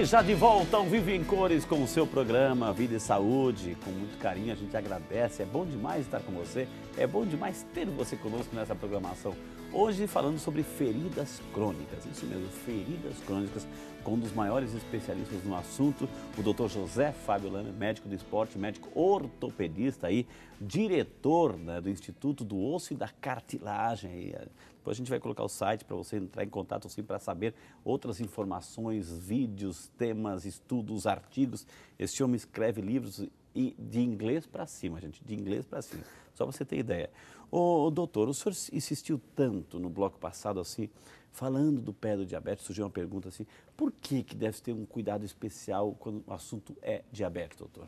E já de volta ao Vivo em Cores com o seu programa Vida e Saúde. Com muito carinho a gente agradece, é bom demais estar com você, é bom demais ter você conosco nessa programação. Hoje falando sobre feridas crônicas, isso mesmo, feridas crônicas, com um dos maiores especialistas no assunto, o Dr. José Fábio Lana, médico do esporte, médico ortopedista aí, diretor, né, do Instituto do Osso e da Cartilagem. Aí, depois a gente vai colocar o site para você entrar em contato assim, para saber outras informações, vídeos, temas, estudos, artigos. Esse homem escreve livros de inglês para cima, gente, de inglês para cima, só para você ter ideia. Ô, doutor, o senhor insistiu tanto no bloco passado assim, falando do pé do diabetes, surgiu uma pergunta assim, por que deve ter um cuidado especial quando o assunto é diabetes, doutor?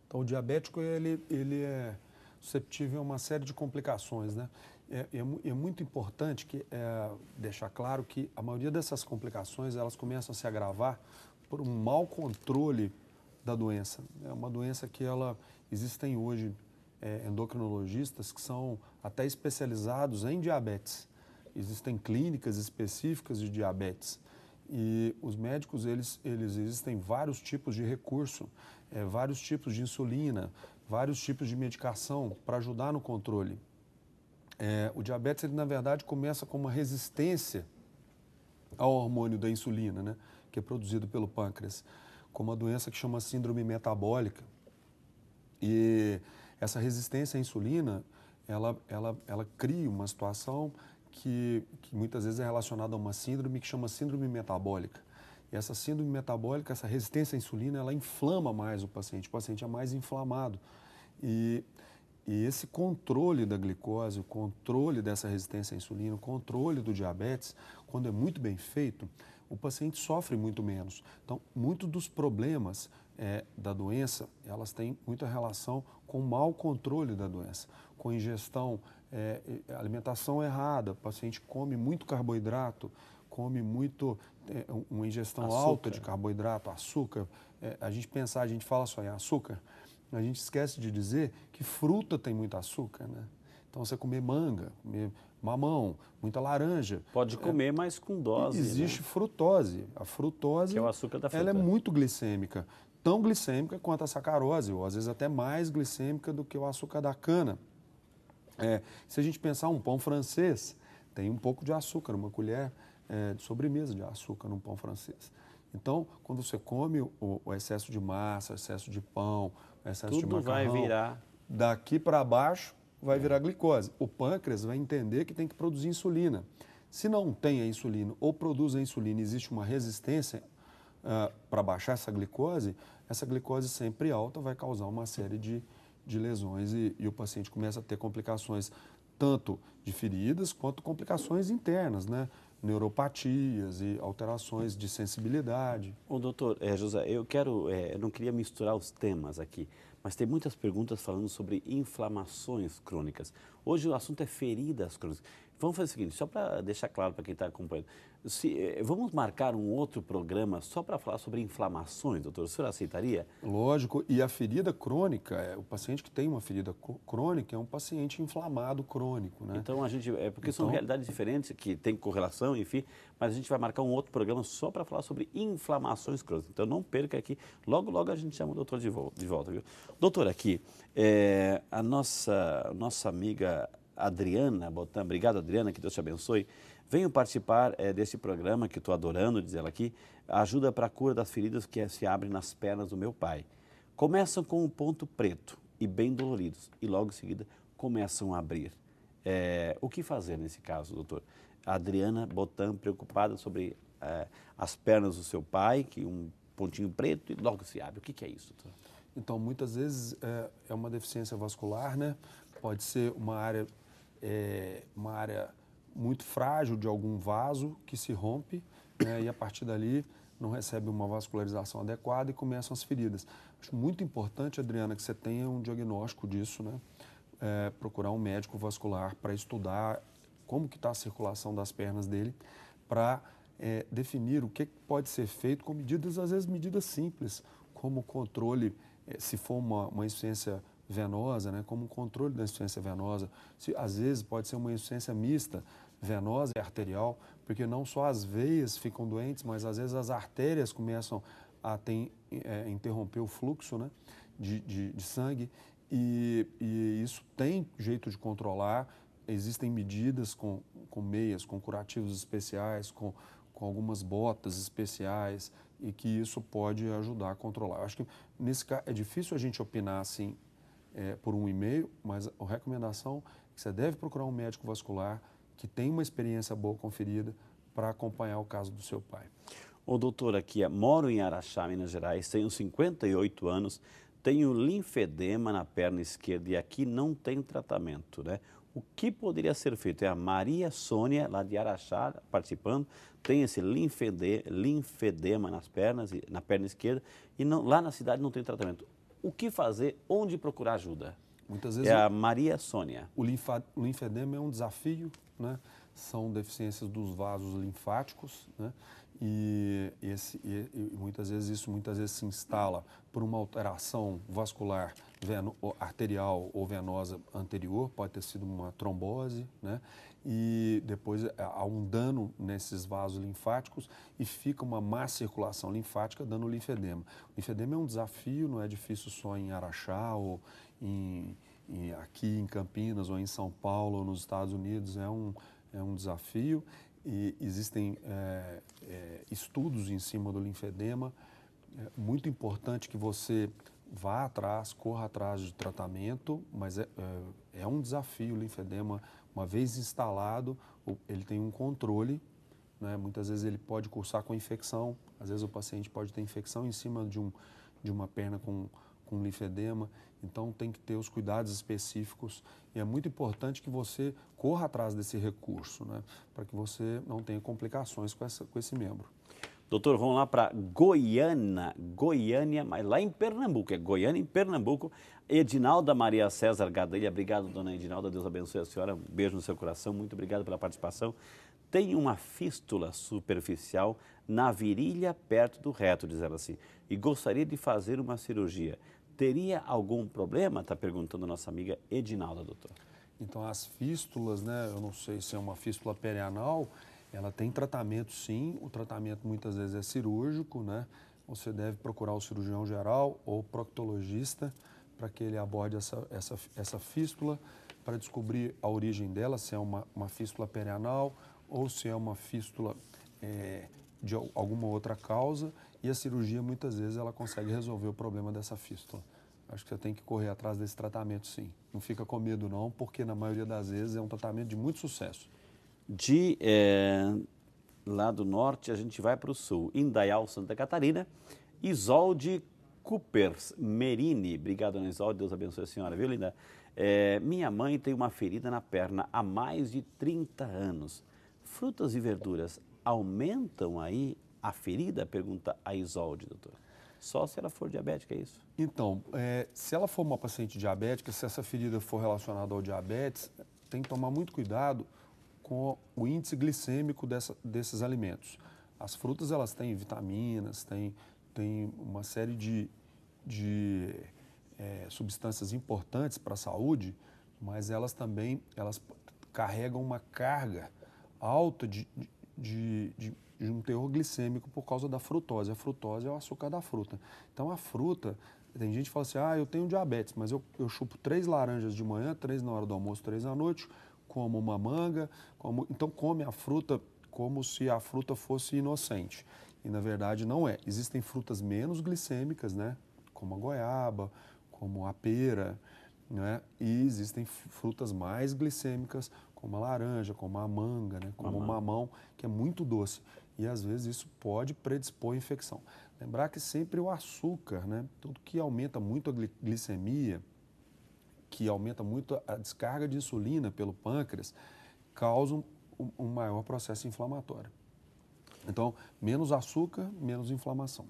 Então, o diabético, ele é susceptível a uma série de complicações, né? É muito importante deixar claro que a maioria dessas complicações, elas começam a se agravar por um mau controle da doença. É uma doença que existem hoje endocrinologistas que são até especializados em diabetes. Existem clínicas específicas de diabetes. E os médicos, existem vários tipos de recurso, vários tipos de insulina, vários tipos de medicação para ajudar no controle. O diabetes, ele, na verdade, começa com uma resistência ao hormônio da insulina, né, que é produzido pelo pâncreas, com uma doença que chama síndrome metabólica. E essa resistência à insulina, ela cria uma situação que muitas vezes é relacionada a uma síndrome que chama síndrome metabólica. E essa síndrome metabólica, essa resistência à insulina, ela inflama mais o paciente é mais inflamado. E esse controle da glicose, o controle dessa resistência à insulina, o controle do diabetes, quando é muito bem feito, o paciente sofre muito menos. Então, muitos dos problemas da doença, elas têm muita relação com o mau controle da doença, com ingestão, alimentação errada, o paciente come muito carboidrato, come muito, uma ingestão alta de carboidrato, açúcar. A gente fala só em açúcar, a gente esquece de dizer que fruta tem muito açúcar, né? Então, você comer manga, comer mamão, muita laranja. Pode comer, mas com dose. Existe, né? Frutose. A frutose, que é o açúcar da fruta. Ela é muito glicêmica, tão glicêmica quanto a sacarose, ou às vezes até mais glicêmica do que o açúcar da cana. Se a gente pensar um pão francês, tem um pouco de açúcar, uma colher de sobremesa de açúcar num pão francês. Então, quando você come o excesso de massa, o excesso de pão, o excesso de macarrão, vai virar. Daqui para baixo vai virar glicose. O pâncreas vai entender que tem que produzir insulina. Se não tem a insulina ou produz a insulina e existe uma resistência para baixar essa glicose sempre alta vai causar uma série de lesões e o paciente começa a ter complicações tanto de feridas quanto complicações internas, né? Neuropatias e alterações de sensibilidade. Ô, doutor José, eu não queria misturar os temas aqui, mas tem muitas perguntas falando sobre inflamações crônicas. Hoje o assunto é feridas crônicas. Vamos fazer o seguinte, só para deixar claro para quem está acompanhando, vamos marcar um outro programa só para falar sobre inflamações, doutor? O senhor aceitaria? Lógico, e a ferida crônica, o paciente que tem uma ferida crônica é um paciente inflamado crônico, né? Então porque são realidades diferentes, que tem correlação, enfim, mas a gente vai marcar um outro programa só para falar sobre inflamações crônicas. Então não perca aqui, logo a gente chama o doutor de volta, viu? Doutor, aqui, a nossa amiga Adriana Botan, obrigado Adriana, que Deus te abençoe, venho participar desse programa que estou adorando, diz ela aqui, ajuda para a cura das feridas que se abrem nas pernas do meu pai. Começam com um ponto preto e bem doloridos e logo em seguida começam a abrir. O que fazer nesse caso, doutor? A Adriana Botan, preocupada sobre as pernas do seu pai, que um pontinho preto e logo se abre. O que é isso, doutor? Então, muitas vezes é uma deficiência vascular, né? Pode ser uma área muito frágil de algum vaso que se rompe, né? E a partir dali não recebe uma vascularização adequada e começam as feridas. Acho muito importante, Adriana, que você tenha um diagnóstico disso, né? Procurar um médico vascular para estudar como que está a circulação das pernas dele, para definir o que pode ser feito com medidas, às vezes medidas simples, como controle, se for uma insuficiência venosa, né, como um controle da insuficiência venosa. Às vezes pode ser uma insuficiência mista, venosa e arterial, porque não só as veias ficam doentes, mas às vezes as artérias começam a interromper o fluxo, né, de sangue, e isso tem jeito de controlar. Existem medidas com meias, com curativos especiais, com algumas botas especiais, e que isso pode ajudar a controlar. Eu acho que nesse caso é difícil a gente opinar assim por um e-mail, mas a recomendação é que você deve procurar um médico vascular que tem uma experiência boa conferida para acompanhar o caso do seu pai. Ô doutor, aqui, moro em Araxá, Minas Gerais, tenho 58 anos, tenho linfedema na perna esquerda e aqui não tem tratamento, né? O que poderia ser feito? É a Maria Sônia, lá de Araxá, participando, tem esse linfedema nas pernas, na perna esquerda, e não, lá na cidade não tem tratamento. O que fazer? Onde procurar ajuda? Muitas vezes é a Maria Sônia. O linfedema é um desafio, né? São deficiências dos vasos linfáticos, né? E muitas vezes se instala por uma alteração vascular arterial ou venosa anterior, pode ter sido uma trombose, né? E depois há um dano nesses vasos linfáticos e fica uma má circulação linfática dando linfedema. O linfedema é um desafio, não é difícil só em Araxá ou aqui em Campinas ou em São Paulo ou nos Estados Unidos, é um desafio. E existem estudos em cima do linfedema. É muito importante que você vá atrás, corra atrás de tratamento, mas é um desafio o linfedema. Uma vez instalado, ele tem um controle, né? Muitas vezes ele pode cursar com infecção, às vezes o paciente pode ter infecção em cima de uma perna com linfedema, então tem que ter os cuidados específicos e é muito importante que você corra atrás desse recurso, né, para que você não tenha complicações com esse membro. Doutor, vamos lá para Goiânia, mas lá em Pernambuco, é Goiânia em Pernambuco. Edinalda Maria César Gadelha, obrigado, dona Edinalda, Deus abençoe a senhora, um beijo no seu coração, muito obrigado pela participação. Tem uma fístula superficial na virilha perto do reto, diz ela assim, e gostaria de fazer uma cirurgia. Teria algum problema? Está perguntando a nossa amiga Edinalda, doutor. Então, as fístulas, né, eu não sei se é uma fístula perianal, ela tem tratamento sim, o tratamento muitas vezes é cirúrgico, né? Você deve procurar o cirurgião geral ou proctologista para que ele aborde essa fístula, para descobrir a origem dela, se é uma fístula perianal ou se é uma fístula de alguma outra causa, e a cirurgia muitas vezes ela consegue resolver o problema dessa fístula. Acho que você tem que correr atrás desse tratamento sim. Não fica com medo não, porque na maioria das vezes é um tratamento de muito sucesso. Lá do norte a gente vai para o sul, Indaial, Santa Catarina, Isolde Coopers Merini, obrigado, dona Isolde, Deus abençoe a senhora, viu, linda? Minha mãe tem uma ferida na perna há mais de 30 anos. Frutas e verduras aumentam aí a ferida? Pergunta a Isolde, doutor. Só se ela for diabética, é isso? Então, se ela for uma paciente diabética, se essa ferida for relacionada ao diabetes, tem que tomar muito cuidado com o índice glicêmico desses alimentos. As frutas, elas têm vitaminas, têm uma série de substâncias importantes para a saúde, mas elas também carregam uma carga alta de um teor glicêmico por causa da frutose. A frutose é o açúcar da fruta. Então, a fruta, tem gente que fala assim, eu tenho diabetes, mas eu chupo 3 laranjas de manhã, 3 na hora do almoço, 3 à noite, como uma manga, então come a fruta como se a fruta fosse inocente. E, na verdade, não é. Existem frutas menos glicêmicas, né? Como a goiaba, como a pera, né? E existem frutas mais glicêmicas, como a laranja, como a manga, né? Como o mamão, que é muito doce. E, às vezes, isso pode predispor à infecção. Lembrar que sempre o açúcar, né? Tudo que aumenta muito a glicemia, que aumenta muito a descarga de insulina pelo pâncreas, causa um maior processo inflamatório. Então, menos açúcar, menos inflamação.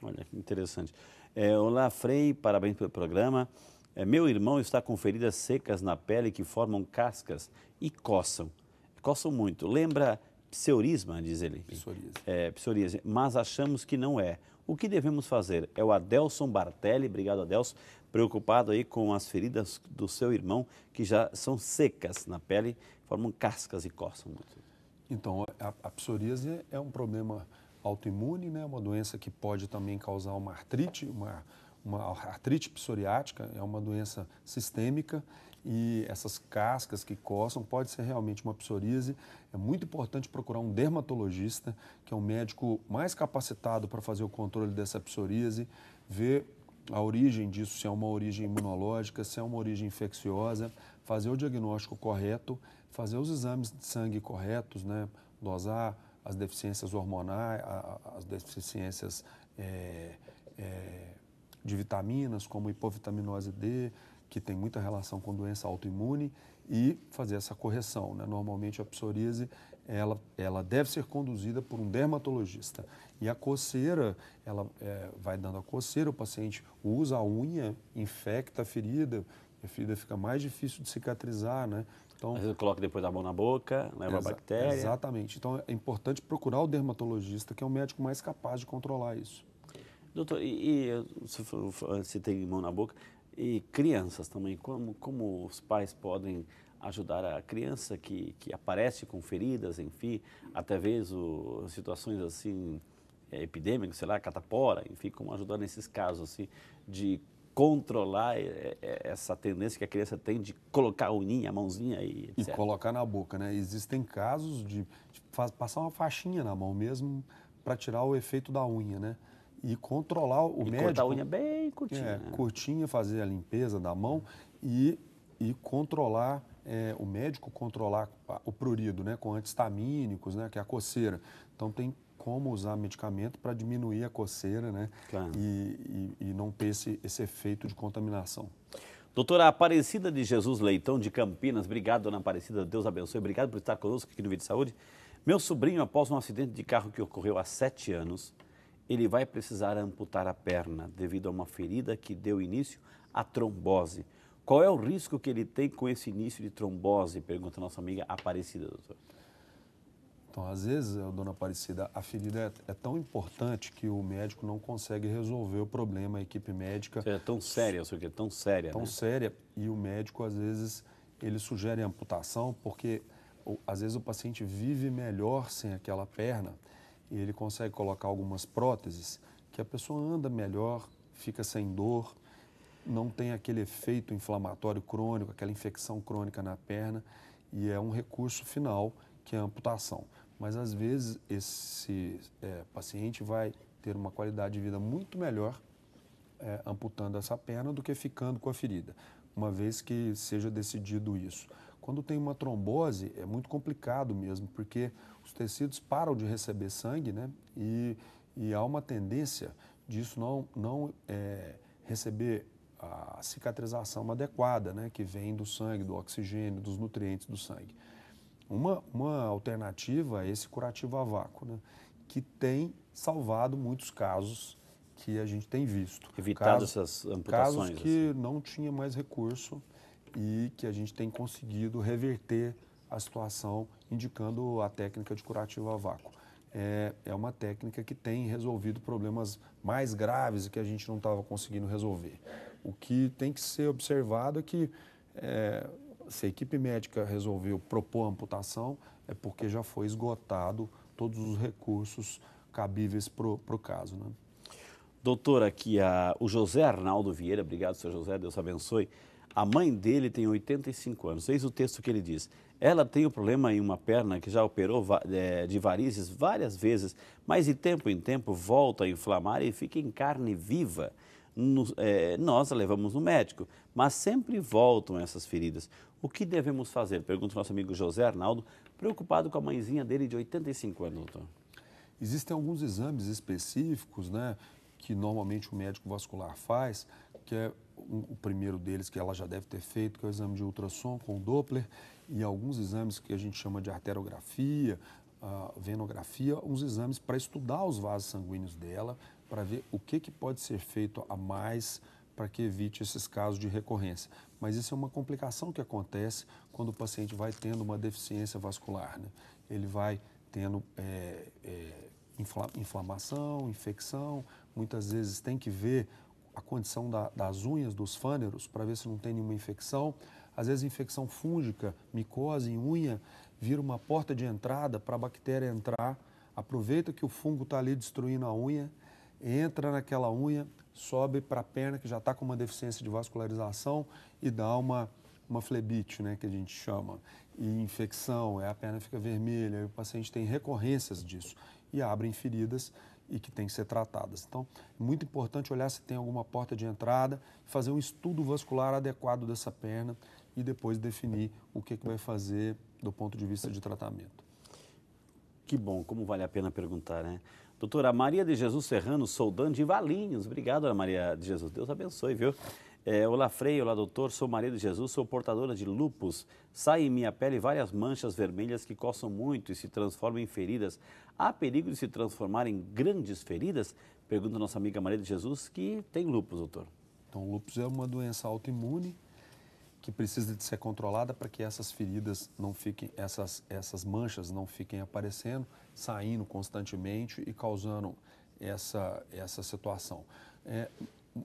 Olha que interessante. Olá, Frei, parabéns pelo programa. Meu irmão está com feridas secas na pele que formam cascas e coçam. Coçam muito. Lembra pseurisma, diz ele. Psoríase. Psoríase, mas achamos que não é. O que devemos fazer? É o Adelson Bartelli, obrigado Adelson, preocupado aí com as feridas do seu irmão, que já são secas na pele, formam cascas e coçam muito. Então, a psoríase é um problema autoimune, né? Uma doença que pode também causar uma artrite, uma artrite psoriática, é uma doença sistêmica e essas cascas que coçam pode ser realmente uma psoríase. É muito importante procurar um dermatologista, que é um médico mais capacitado para fazer o controle dessa psoríase, ver a origem disso, se é uma origem imunológica, se é uma origem infecciosa, fazer o diagnóstico correto, fazer os exames de sangue corretos, né? Dosar as deficiências hormonais, as deficiências de vitaminas, como hipovitaminose D, que tem muita relação com doença autoimune, e fazer essa correção, né? Normalmente a psoríase, ela deve ser conduzida por um dermatologista. E a coceira, ela vai dando a coceira, o paciente usa a unha, infecta a ferida fica mais difícil de cicatrizar, né? Então, Às vezes coloca depois a mão na boca, leva a bactéria. Exatamente. Então é importante procurar o dermatologista, que é o médico mais capaz de controlar isso. Doutor, você tem mão na boca, e crianças também, como os pais podem ajudar a criança que aparece com feridas, enfim, até vezes situações assim, epidêmicas, sei lá, catapora, enfim, como ajudar nesses casos assim, de controlar essa tendência que a criança tem de colocar a uninha, a mãozinha e E etc. colocar na boca, né? Existem casos de passar uma faixinha na mão mesmo para tirar o efeito da unha, né? E controlar o médico. Cortar a unha bem curtinha. Né? Curtinha, fazer a limpeza da mão e controlar, o médico controlar o prurido, né? Com antihistamínicos, né? Que é a coceira. Então tem como usar medicamento para diminuir a coceira, né? Claro. E não ter esse efeito de contaminação. Doutora Aparecida de Jesus Leitão, de Campinas, obrigado, dona Aparecida, Deus abençoe, obrigado por estar conosco aqui no Vídeo de Saúde. Meu sobrinho, após um acidente de carro que ocorreu há 7 anos, ele vai precisar amputar a perna devido a uma ferida que deu início à trombose. Qual é o risco que ele tem com esse início de trombose? Pergunta a nossa amiga Aparecida, doutor. Então, às vezes, dona Aparecida, a ferida é tão importante que o médico não consegue resolver o problema, a equipe médica... É tão séria, é tão séria, Tão né? séria, e o médico, às vezes, ele sugere amputação porque, às vezes, o paciente vive melhor sem aquela perna e ele consegue colocar algumas próteses que a pessoa anda melhor, fica sem dor, não tem aquele efeito inflamatório crônico, aquela infecção crônica na perna, e é um recurso final que é a amputação. Mas, às vezes, esse paciente vai ter uma qualidade de vida muito melhor amputando essa perna do que ficando com a ferida, uma vez que seja decidido isso. Quando tem uma trombose, é muito complicado mesmo, porque os tecidos param de receber sangue, né? E há uma tendência disso não receber a cicatrização adequada, né? Que vem do sangue, do oxigênio, dos nutrientes do sangue. Uma alternativa é esse curativo a vácuo, né? Que tem salvado muitos casos que a gente tem visto. Evitado essas amputações. Casos que não tinha mais recurso e que a gente tem conseguido reverter a situação indicando a técnica de curativo a vácuo. É uma técnica que tem resolvido problemas mais graves e que a gente não estava conseguindo resolver. O que tem que ser observado é que se a equipe médica resolveu propor a amputação, é porque já foi esgotado todos os recursos cabíveis para o caso, né? Doutor, aqui o José Arnaldo Vieira, obrigado, senhor José, Deus abençoe. A mãe dele tem 85 anos, eis o texto que ele diz. Ela tem o problema em uma perna que já operou de varizes várias vezes, mas de tempo em tempo volta a inflamar e fica em carne viva. Nós a levamos no médico, mas sempre voltam essas feridas. O que devemos fazer? Pergunta o nosso amigo José Arnaldo, preocupado com a mãezinha dele de 85 anos, doutor. Existem alguns exames específicos, né, que normalmente o médico vascular faz, que é o primeiro deles que ela já deve ter feito, que é o exame de ultrassom com o Doppler, e alguns exames que a gente chama de arteriografia, venografia, uns exames para estudar os vasos sanguíneos dela, para ver o que pode ser feito a mais para que evite esses casos de recorrência. Mas isso é uma complicação que acontece quando o paciente vai tendo uma deficiência vascular, né? Ele vai tendo inflamação, infecção, muitas vezes tem que ver a condição das unhas, dos fâneros, para ver se não tem nenhuma infecção. Às vezes, infecção fúngica, micose em unha, vira uma porta de entrada para a bactéria entrar. Aproveita que o fungo está ali destruindo a unha, entra naquela unha, sobe para a perna que já está com uma deficiência de vascularização e dá uma flebite, né, que a gente chama. E infecção, a perna fica vermelha, e o paciente tem recorrências disso e abrem feridas e que tem que ser tratadas. Então, é muito importante olhar se tem alguma porta de entrada, fazer um estudo vascular adequado dessa perna e depois definir o que vai fazer do ponto de vista de tratamento. Que bom, como vale a pena perguntar, né? Doutora Maria de Jesus Serrano Soldan de Valinhos. Obrigado, Ana Maria de Jesus. Deus abençoe, viu? Olá, Frei. Olá, doutor. Sou Maria de Jesus, sou portadora de lúpus. Sai em minha pele várias manchas vermelhas que coçam muito e se transformam em feridas. Há perigo de se transformar em grandes feridas? Pergunta a nossa amiga Maria de Jesus, que tem lúpus, doutor. Então, o lúpus é uma doença autoimune que precisa de ser controlada para que essas feridas não fiquem, essas manchas não fiquem aparecendo, saindo constantemente e causando essa situação.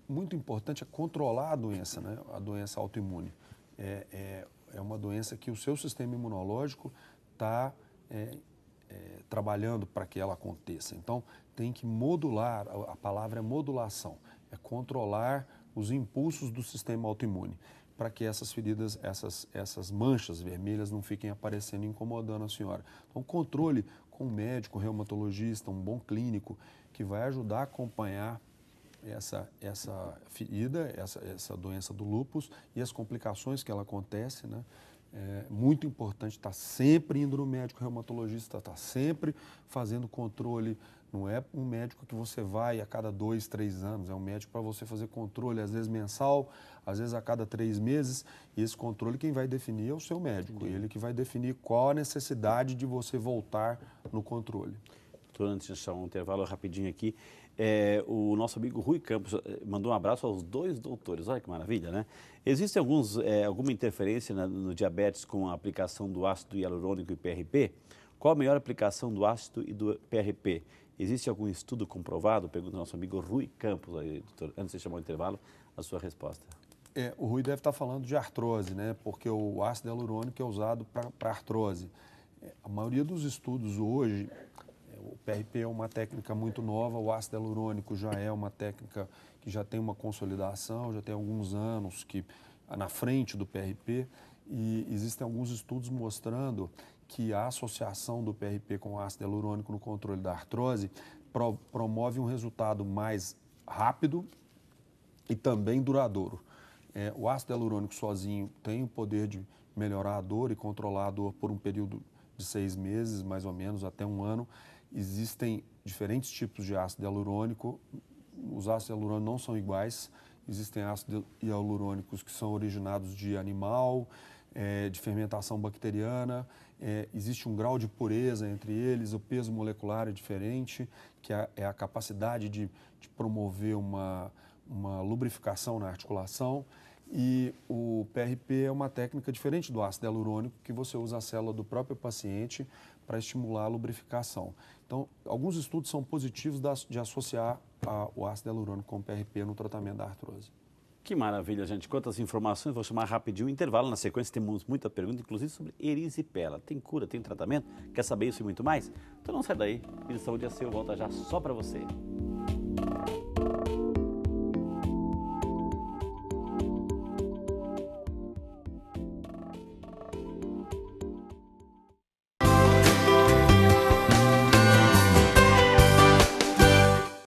Muito importante é controlar a doença, né? A doença autoimune. É uma doença que o seu sistema imunológico está trabalhando para que ela aconteça. Então, tem que modular, a palavra é modulação, é controlar os impulsos do sistema autoimune, para que essas feridas, essas manchas vermelhas não fiquem aparecendo e incomodando a senhora. Então, controle com um médico, reumatologista, um bom clínico, que vai ajudar a acompanhar essa ferida, essa doença do lúpus e as complicações que ela acontece, né? É muito importante estar sempre indo no médico reumatologista, estar sempre fazendo controle. Não é um médico que você vai a cada 2, 3 anos, é um médico para você fazer controle, às vezes mensal, às vezes a cada 3 meses. E esse controle quem vai definir é o seu médico, ele que vai definir qual a necessidade de você voltar no controle. Doutor, antes de chamar um intervalo rapidinho aqui, o nosso amigo Rui Campos mandou um abraço aos 2 doutores. Olha que maravilha, né? Existe alguma interferência no diabetes com a aplicação do ácido hialurônico e PRP? Qual a melhor aplicação do ácido e do PRP? Existe algum estudo comprovado? Pergunta o nosso amigo Rui Campos, aí, doutor. Antes de chamar o intervalo, a sua resposta. O Rui deve estar falando de artrose, né? Porque o ácido hialurônico é usado para artrose. A maioria dos estudos hoje, o PRP é uma técnica muito nova, o ácido hialurônico já é uma técnica que já tem uma consolidação, já tem alguns anos que na frente do PRP, e existem alguns estudos mostrando que a associação do PRP com o ácido hialurônico no controle da artrose promove um resultado mais rápido e também duradouro. O ácido hialurônico sozinho tem o poder de melhorar a dor e controlar a dor por um período de 6 meses, mais ou menos, até 1 ano. Existem diferentes tipos de ácido hialurônico, os ácidos hialurônicos não são iguais, existem ácidos hialurônicos que são originados de animal, de fermentação bacteriana, existe um grau de pureza entre eles, o peso molecular é diferente, que é a capacidade de promover uma lubrificação na articulação, e o PRP é uma técnica diferente do ácido hialurônico, que você usa a célula do próprio paciente para estimular a lubrificação. Então, alguns estudos são positivos de associar o ácido hialurônico com o PRP no tratamento da artrose. Que maravilha, gente. Quantas informações, vou chamar rapidinho o intervalo. Na sequência temos muita pergunta, inclusive sobre erisipela. Tem cura, tem tratamento? Quer saber isso e muito mais? Então não sai daí. Vida e Saúde é seu, volta já só para você.